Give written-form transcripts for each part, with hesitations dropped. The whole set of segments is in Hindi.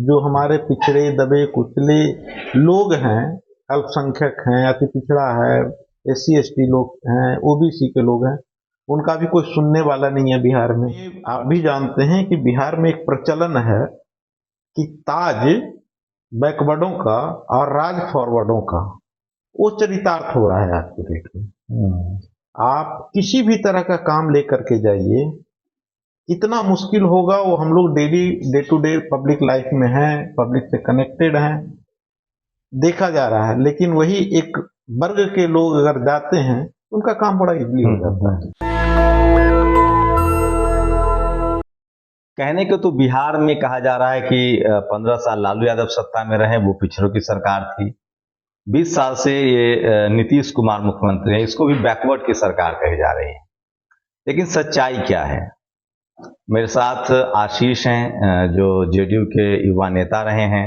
जो हमारे पिछड़े दबे कुचले लोग हैं, अल्पसंख्यक हैं, अति पिछड़ा है, SC ST लोग हैं, OBC के लोग हैं, उनका भी कोई सुनने वाला नहीं है बिहार में। आप भी जानते हैं कि बिहार में एक प्रचलन है कि ताज बैकवर्डों का और राज फॉरवर्डों का वो चरितार्थ हो रहा है आज के डेट में। आप किसी भी तरह का काम लेकर के जाइए, इतना मुश्किल होगा, वो हम लोग daily day to day public life में हैं, पब्लिक से कनेक्टेड हैं, देखा जा रहा है। लेकिन वही एक वर्ग के लोग अगर जाते हैं उनका काम बड़ा इजीली हो जाता है। कहने को तो बिहार में कहा जा रहा है कि 15 साल लालू यादव सत्ता में रहे, वो पिछड़ों की सरकार थी। 20 साल से ये नीतीश कुमार मुख्यमंत्री है, इसको भी बैकवर्ड की सरकार कही जा रही है। लेकिन सच्चाई क्या है? मेरे साथ आशीष हैं, जो JDU के युवा नेता रहे हैं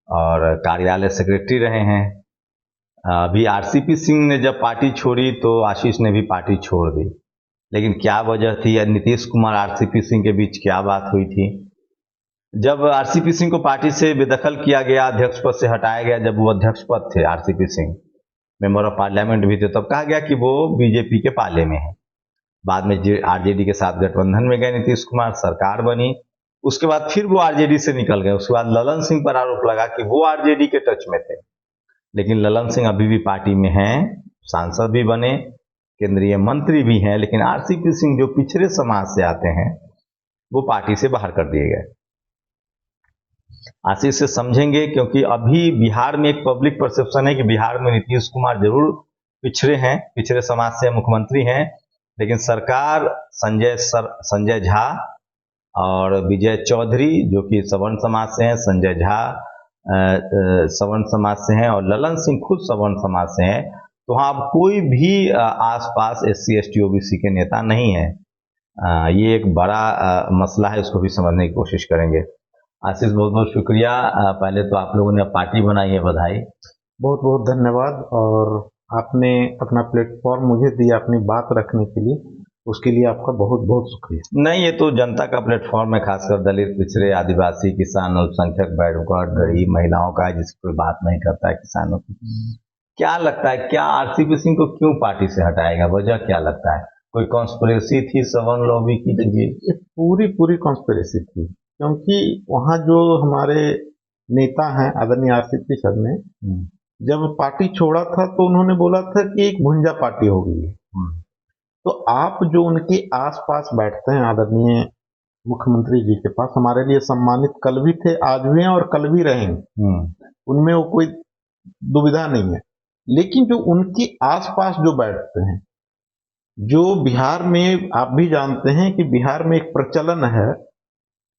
और कार्यालय सेक्रेटरी रहे हैं। अभी RCP सिंह ने जब पार्टी छोड़ी तो आशीष ने भी पार्टी छोड़ दी। लेकिन क्या वजह थी, या नीतीश कुमार RCP सिंह के बीच क्या बात हुई थी? जब RCP सिंह को पार्टी से बेदखल किया गया, अध्यक्ष पद से हटाया गया, जब वो अध्यक्ष पद थे, RCP Singh member of parliament भी थे, तब कहा गया कि वो बीजेपी के पाले में है। बाद में RJD के साथ गठबंधन में गए नीतीश कुमार, सरकार बनी। उसके बाद फिर वो RJD से निकल गए। उसके बाद ललन सिंह पर आरोप लगा कि वो RJD के टच में थे। लेकिन ललन सिंह अभी भी पार्टी में हैं, सांसद भी बने, केंद्रीय मंत्री भी हैं। लेकिन RCP सिंह जो पिछड़े समाज से आते हैं, वो पार्टी से बाहर कर दिए गए। आशीष से समझेंगे, क्योंकि अभी बिहार में एक पब्लिक परसेप्शन है कि बिहार में नीतीश कुमार जरूर पिछड़े हैं, पिछड़े समाज से मुख्यमंत्री हैं, लेकिन सरकार संजय झा और विजय चौधरी, जो कि सवर्ण समाज से हैं, संजय झा सवर्ण समाज से हैं और ललन सिंह खुद सवर्ण समाज से हैं, तो वहाँ अब कोई भी आसपास SC ST OBC के नेता नहीं है। ये एक बड़ा मसला है, इसको भी समझने की कोशिश करेंगे। आशीष, बहुत बहुत शुक्रिया। पहले तो आप लोगों ने पार्टी बनाई है, बधाई। बहुत बहुत धन्यवाद। और आपने अपना प्लेटफॉर्म मुझे दिया अपनी बात रखने के लिए, उसके लिए आपका बहुत बहुत शुक्रिया। नहीं, ये तो जनता का प्लेटफॉर्म है, खासकर दलित, पिछड़े, आदिवासी, किसान, अल्पसंख्यक, बैकवर्ड, गरीब, महिलाओं का है, जिसकी कोई बात नहीं करता है, किसानों की। क्या लगता है, क्या RCP सिंह को क्यों पार्टी से हटाएगा? वजह क्या लगता है? कोई कॉन्स्पिरेसी थी सवर्ण लॉबी की? ये पूरी कॉन्स्पिरेसी थी, क्योंकि वहाँ जो हमारे नेता हैं आदरणीय RCP सर ने जब पार्टी छोड़ा था तो उन्होंने बोला था कि एक भुंजा पार्टी हो गई है। तो आप जो उनके आसपास बैठते हैं आदरणीय मुख्यमंत्री जी के पास, हमारे लिए सम्मानित कल भी थे, आज भी हैं और कल भी रहेंगे, उनमें वो कोई दुविधा नहीं है। लेकिन जो उनके आसपास जो बैठते हैं, जो बिहार में आप भी जानते हैं कि बिहार में एक प्रचलन है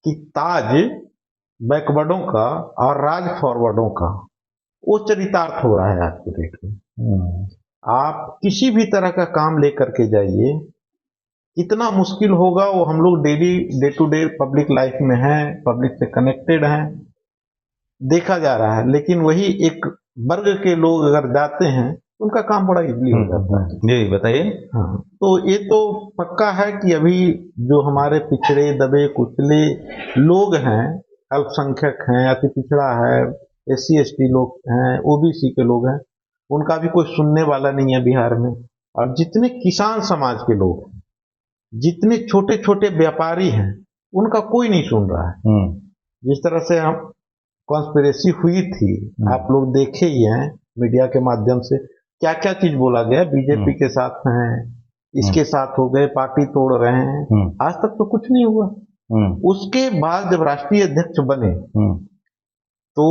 कि ताज बैकवर्डों का और राज फॉरवर्डों का वो चरितार्थ हो रहा है आज के डेट में। आप किसी भी तरह का काम लेकर के जाइए, इतना मुश्किल होगा, वो हम लोग daily day to day public life में हैं, पब्लिक से कनेक्टेड हैं, देखा जा रहा है। लेकिन वही एक वर्ग के लोग अगर जाते हैं उनका काम बड़ा इजीली हो जाता है। जी बताइए। हाँ, तो ये तो पक्का है कि अभी जो हमारे पिछड़े दबे कुचले लोग हैं, अल्पसंख्यक हैं, अति पिछड़ा है, SC ST लोग हैं, OBC के लोग हैं, उनका भी कोई सुनने वाला नहीं है बिहार में। और जितने किसान समाज के लोग हैं, जितने छोटे छोटे व्यापारी हैं, उनका कोई नहीं सुन रहा है। जिस तरह से हम कॉन्स्पिरेसी हुई थी, आप लोग देखे ही हैं मीडिया के माध्यम से, क्या क्या चीज बोला गया, बीजेपी के साथ हैं, इसके साथ हो गए, पार्टी तोड़ रहे हैं, आज तक तो कुछ नहीं हुआ। उसके बाद जब राष्ट्रीय अध्यक्ष बने तो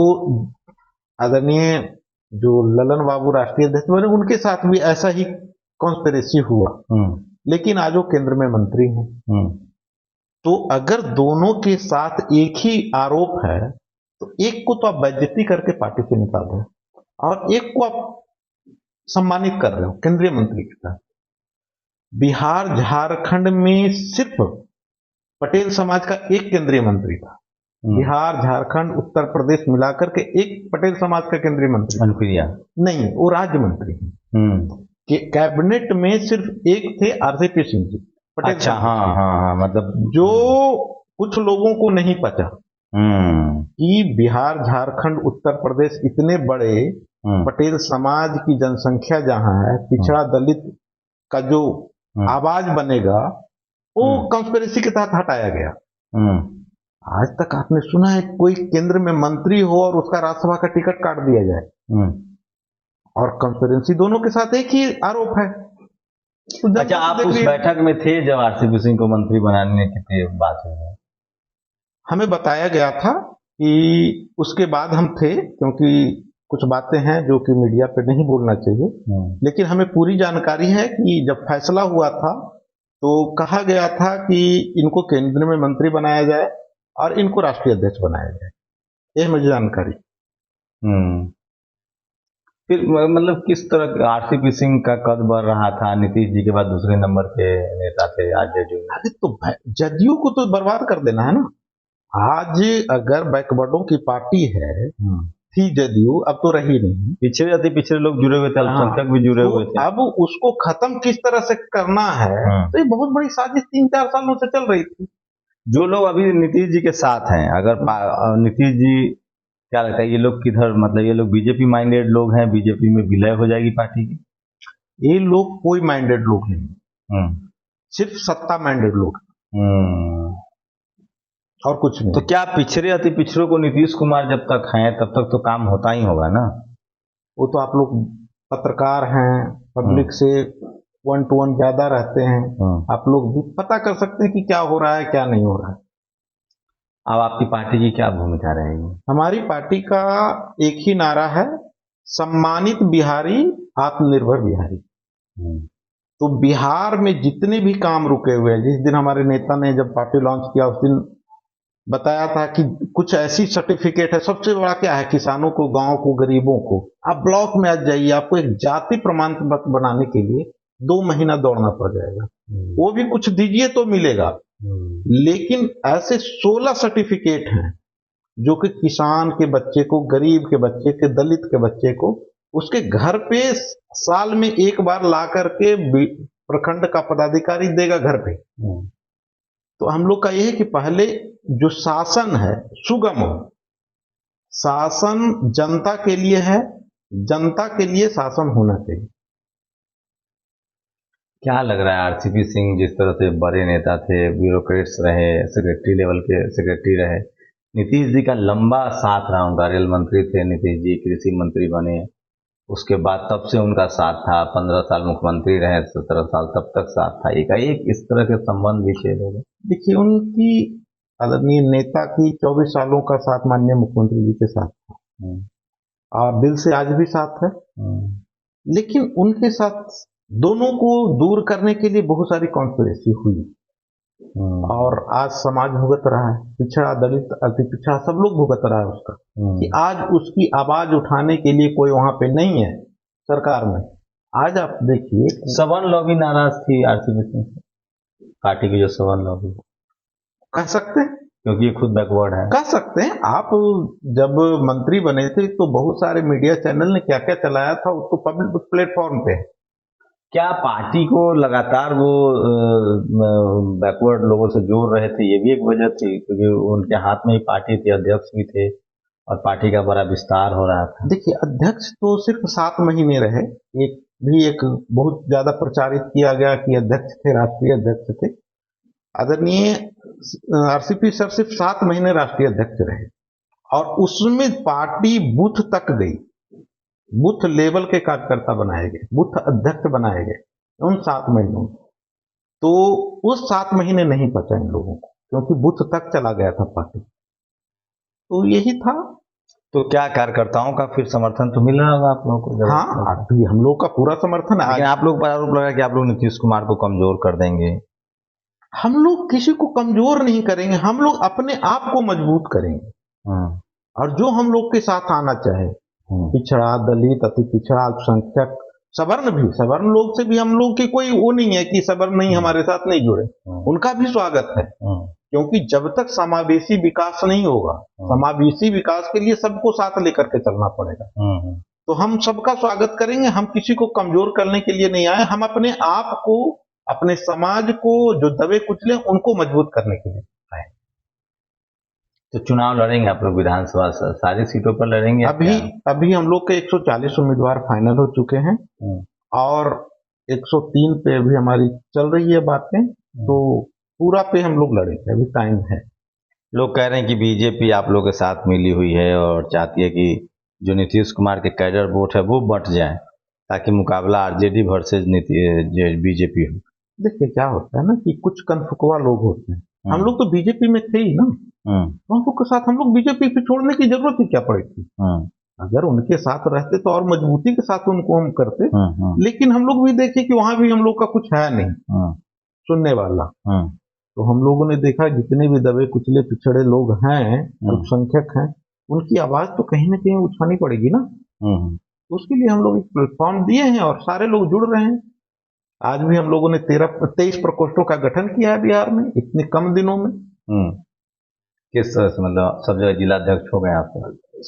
आदरणीय जो ललन बाबू राष्ट्रीय अध्यक्ष बने, उनके साथ भी ऐसा ही कॉन्स्पिरेसी हुआ। लेकिन आज वो केंद्र में मंत्री हैं। तो अगर दोनों के साथ एक ही आरोप है तो एक को तो आप बेइज्जती करके पार्टी से निकाल रहे हो और एक को आप सम्मानित कर रहे हो केंद्रीय मंत्री के साथ। बिहार झारखंड में सिर्फ पटेल समाज का एक केंद्रीय मंत्री था। बिहार झारखंड उत्तर प्रदेश मिलाकर के एक पटेल समाज का केंद्रीय मंत्री नहीं, वो राज्य मंत्री कि कैबिनेट में सिर्फ एक थे RCP सिंह जी पटेल। अच्छा, हाँ, मतलब जो कुछ लोगों को नहीं पता कि बिहार, झारखंड, उत्तर प्रदेश इतने बड़े पटेल समाज की जनसंख्या जहां है, पिछड़ा दलित का जो आवाज बनेगा वो कंस्पिरेसी के तहत हटाया गया। आज तक आपने सुना है कोई केंद्र में मंत्री हो और उसका राज्यसभा का टिकट काट दिया जाए? और कंस्पिरेसी दोनों के साथ एक ही आरोप है। तो अच्छा, आप उस बैठक में थे जब आरसीपी सिंह को मंत्री बनाने की बात हुई? हमें बताया गया था कि उसके बाद हम थे, क्योंकि कुछ बातें हैं जो कि मीडिया पे नहीं बोलना चाहिए, लेकिन हमें पूरी जानकारी है कि जब फैसला हुआ था तो कहा गया था कि इनको केंद्र में मंत्री बनाया जाए और इनको राष्ट्रीय अध्यक्ष बनाया जाए। ये मुझे जानकारी। फिर मतलब किस तरह आरसीपी सिंह का कद बढ़ रहा था? नीतीश जी के बाद दूसरे नंबर के नेता थे आज जदयू। अरे तो जदयू को तो बर्बाद कर देना है ना। आज अगर बैकवर्डों की पार्टी है, थी जदयू, अब तो रही नहीं, पिछड़े अति पिछड़े लोग जुड़े हुए थे, अल्पसंख्यक भी जुड़े हुए थे। अब उसको खत्म किस तरह से करना है, तो ये बहुत बड़ी साजिश 3-4 सालों से चल रही थी। जो लोग अभी नीतीश जी के साथ हैं, अगर नीतीश जी, क्या लगता है ये लोग किधर, मतलब ये लोग बीजेपी माइंडेड लोग हैं, बीजेपी में विलय हो जाएगी पार्टी की? ये लोग कोई माइंडेड लोग नहीं, सिर्फ सत्ता माइंडेड लोग, और कुछ नहीं। तो क्या पिछड़े अति पिछड़ों को नीतीश कुमार जब तक हैं तब तक तो काम होता ही होगा ना? वो तो आप लोग पत्रकार हैं, पब्लिक से 1 to 1 ज्यादा रहते हैं, आप लोग भी पता कर सकते हैं कि क्या हो रहा है क्या नहीं हो रहा है। अब आपकी पार्टी की क्या भूमिका रहेगी? हमारी पार्टी का एक ही नारा है, सम्मानित बिहारी, आत्मनिर्भर बिहारी। तो बिहार में जितने भी काम रुके हुए हैं, जिस दिन हमारे नेता ने जब पार्टी लॉन्च किया उस दिन बताया था कि कुछ ऐसी सर्टिफिकेट है, सबसे बड़ा क्या है, किसानों को, गांव को, गरीबों को, आप ब्लॉक में आज जाइए, आपको एक जाति प्रमाण पत्र बनाने के लिए 2 महीना दौड़ना पड़ जाएगा। वो भी कुछ दीजिए तो मिलेगा, लेकिन ऐसे 16 सर्टिफिकेट हैं जो कि किसान के बच्चे को, गरीब के बच्चे के, दलित के बच्चे को उसके घर पे साल में एक बार ला करके प्रखंड का पदाधिकारी देगा घर पे। तो हम लोग का यह है कि पहले जो शासन है सुगम हो, शासन जनता के लिए है, जनता के लिए शासन होना चाहिए। क्या लग रहा है आरसीपी सिंह जिस तरह से बड़े नेता थे, ब्यूरोक्रेट्स रहे, सेक्रेटरी लेवल के सेक्रेटरी रहे, नीतीश जी का लंबा साथ रहा, उनका रेल मंत्री थे नीतीश जी, कृषि मंत्री बने, उसके बाद तब से उनका साथ था, 15 साल मुख्यमंत्री रहे, 17 साल तब तक साथ था, एक इस तरह के संबंध भी थे लोग। देखिए, उनकी आदरणीय नेता की 24 सालों का साथ माननीय मुख्यमंत्री जी के साथ था और दिल से आज भी साथ है, लेकिन उनके साथ दोनों को दूर करने के लिए बहुत सारी कॉन्स्पिरेसी हुई और आज समाज भुगत रहा है, पिछड़ा, दलित, अति पिछड़ा, सब लोग भुगत रहा है उसका, कि आज उसकी आवाज उठाने के लिए कोई वहां पे नहीं है सरकार में। आज आप देखिए, सवर्ण लॉबी नाराज थी आरसीपी सिंह पार्टी की, जो सवर्ण लॉबी कह सकते हैं, क्योंकि ये खुद बैकवर्ड है, कह सकते हैं। आप जब मंत्री बने थे तो बहुत सारे मीडिया चैनल ने क्या क्या चलाया था, उसको पब्लिक प्लेटफॉर्म पे। क्या पार्टी को लगातार वो बैकवर्ड लोगों से जोड़ रहे थे, ये भी एक वजह थी, क्योंकि उनके हाथ में ही पार्टी थी, अध्यक्ष भी थे और पार्टी का बड़ा विस्तार हो रहा था। देखिए, अध्यक्ष तो सिर्फ 7 महीने रहे, एक बहुत ज्यादा प्रचारित किया गया कि अध्यक्ष थे, राष्ट्रीय अध्यक्ष थे। आदरणीय आरसीपी सर सिर्फ 7 महीने राष्ट्रीय अध्यक्ष रहे और उसमें पार्टी बूथ तक गई, बूथ लेवल के कार्यकर्ता बनाए गए, बूथ अध्यक्ष बनाए गए उन 7 महीनों में। तो उस 7 महीने नहीं पचा इन लोगों को, क्योंकि बूथ तक चला गया था पार्टी। तो यही था। तो क्या कार्यकर्ताओं का फिर समर्थन तो मिल रहा होगा आप लोगों को? हाँ, अभी हम लोग का पूरा समर्थन है। लेकिन आप लोग पर आरोप लगा कि आप लोग नीतीश कुमार को कमजोर कर देंगे। हम लोग किसी को कमजोर नहीं करेंगे, हम लोग अपने आप को मजबूत करेंगे और जो हम लोग के साथ आना चाहे, पिछड़ा, दलित, अति पिछड़ा, अल्पसंख्यक, सवर्ण भी, सवर्ण लोग से भी हम लोग की कोई वो नहीं है कि सवर्ण नहीं हमारे साथ नहीं जुड़े, उनका भी स्वागत है, क्योंकि जब तक समावेशी विकास नहीं होगा, समावेशी विकास के लिए सबको साथ लेकर के चलना पड़ेगा। तो हम सबका स्वागत करेंगे, हम किसी को कमजोर करने के लिए नहीं आए, हम अपने आप को, अपने समाज को जो दबे कुचले उनको मजबूत करने के लिए आए। तो चुनाव लड़ेंगे आप लोग विधानसभा सारी सीटों पर लड़ेंगे? अभी हम लोग के 140 उम्मीदवार फाइनल हो चुके हैं और 103 पे अभी हमारी चल रही है बातें, तो पूरा पे हम लोग लड़ेंगे, अभी टाइम है। लोग कह रहे हैं कि बीजेपी आप लोग के साथ मिली हुई है और चाहती है कि जो नीतीश कुमार के कैडर वोट है वो बंट जाए ताकि मुकाबला आरजेडी वर्सेज बीजेपी हो। देखिए क्या होता है ना कि कुछ कनफुकवा लोग होते हैं, हम लोग तो बीजेपी में थे ही ना, तो हम लोग के साथ हम लोग बीजेपी पे छोड़ने की जरूरत ही क्या पड़ी थी? अगर उनके साथ रहते तो और मजबूती के साथ उनको हम करते, लेकिन हम लोग भी देखे कि वहां भी हम लोग का कुछ है नहीं सुनने वाला। तो हम लोगों ने देखा जितने भी दबे कुचले पिछड़े लोग हैं, अल्पसंख्यक हैं, उनकी आवाज तो कहीं ना कहीं उठानी पड़ेगी ना। तो उसके लिए हम लोग एक प्लेटफॉर्म दिए हैं और सारे लोग जुड़ रहे हैं। आज भी हम लोगों ने 23 प्रकोष्ठों का गठन किया है बिहार में इतने कम दिनों में। किस तरह से, मतलब सब जगह जिलाध्यक्ष हो गए आप?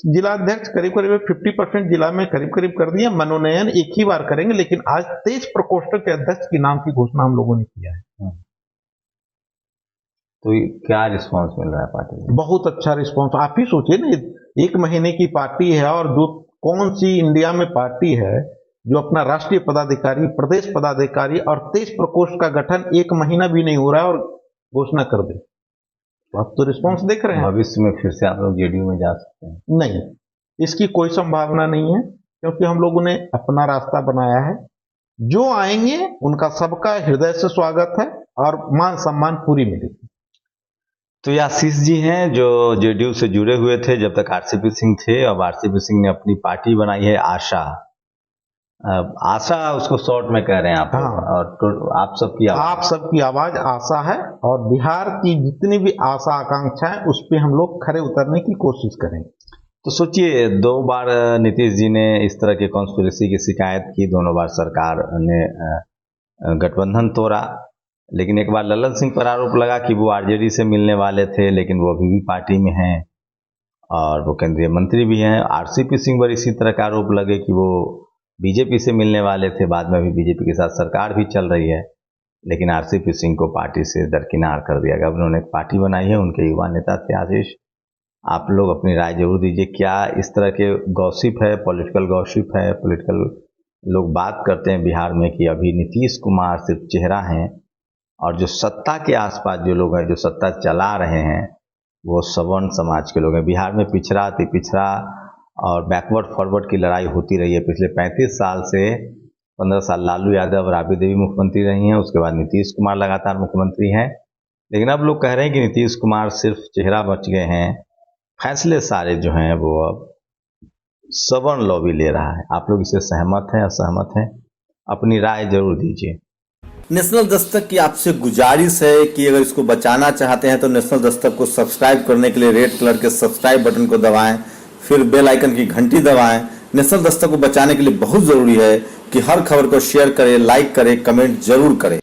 जिलाध्यक्ष करीब करीब 50% जिला में करीब करीब कर दिया। मनोनयन एक ही बार करेंगे, लेकिन आज 23 प्रकोष्ठों के अध्यक्ष के नाम की घोषणा हम लोगों ने किया है। तो क्या रिस्पांस मिल रहा है पार्टी में? बहुत अच्छा रिस्पांस। आप ही सोचिए ना, 1 महीने की पार्टी है और जो कौन सी इंडिया में पार्टी है जो अपना राष्ट्रीय पदाधिकारी, प्रदेश पदाधिकारी और 23 प्रकोष्ठ का गठन 1 महीना भी नहीं हो रहा है और घोषणा कर दे। तो आप तो रिस्पांस देख रहे हैं। भविष्य में फिर से आप लोग जेडीयू में जा सकते हैं? नहीं, इसकी कोई संभावना नहीं है, क्योंकि हम लोगों ने अपना रास्ता बनाया है। जो आएंगे उनका सबका हृदय से स्वागत है और मान सम्मान पूरी मिलेगी। तो ये आशीष जी हैं जो जेडीयू से जुड़े हुए थे जब तक आरसीपी सिंह थे। अब आरसीपी सिंह ने अपनी पार्टी बनाई है आशा। आशा उसको शॉर्ट में कह रहे हैं आप। हाँ। और तो आप सबकी आवाज आशा है और बिहार की जितनी भी आशा आकांक्षा है उस पर हम लोग खरे उतरने की कोशिश करेंगे। तो सोचिए, 2 बार नीतीश जी ने इस तरह की कॉन्स्पिरेसी की शिकायत की, दोनों बार सरकार ने गठबंधन तोड़ा, लेकिन एक बार ललन सिंह पर आरोप लगा कि वो आरजेडी से मिलने वाले थे, लेकिन वो अभी भी पार्टी में हैं और वो केंद्रीय मंत्री भी हैं। आरसीपी सिंह पर इसी तरह का आरोप लगे कि वो बीजेपी से मिलने वाले थे, बाद में अभी बीजेपी के साथ सरकार भी चल रही है, लेकिन आरसीपी सिंह को पार्टी से दरकिनार कर दिया गया। उन्होंने एक पार्टी बनाई है, उनके युवा नेता थे आशीष। आप लोग अपनी राय जरूर दीजिए। क्या इस तरह के गॉसिप है, पॉलिटिकल गॉसिप है, पॉलिटिकल लोग बात करते हैं बिहार में कि अभी नीतीश कुमार सिर्फ चेहरा हैं और जो सत्ता के आसपास जो लोग हैं, जो सत्ता चला रहे हैं, वो सवर्ण समाज के लोग हैं। बिहार में पिछड़ा, अति पिछड़ा और बैकवर्ड फॉरवर्ड की लड़ाई होती रही है पिछले 35 साल से। 15 साल लालू यादव, राबड़ी देवी मुख्यमंत्री रही हैं, उसके बाद नीतीश कुमार लगातार मुख्यमंत्री हैं, लेकिन अब लोग कह रहे हैं कि नीतीश कुमार सिर्फ चेहरा बच गए हैं। फैसले सारे जो हैं वो अब सवर्ण लॉबी ले रहा है। आप लोग इससे सहमत हैं, असहमत हैं? अपनी राय जरूर दीजिए। नेशनल दस्तक की आपसे गुजारिश है कि अगर इसको बचाना चाहते हैं तो नेशनल दस्तक को सब्सक्राइब करने के लिए रेड कलर के सब्सक्राइब बटन को दबाएं, फिर बेल आइकन की घंटी दबाएं। नेशनल दस्तक को बचाने के लिए बहुत जरूरी है कि हर खबर को शेयर करें, लाइक करें, कमेंट जरूर करें।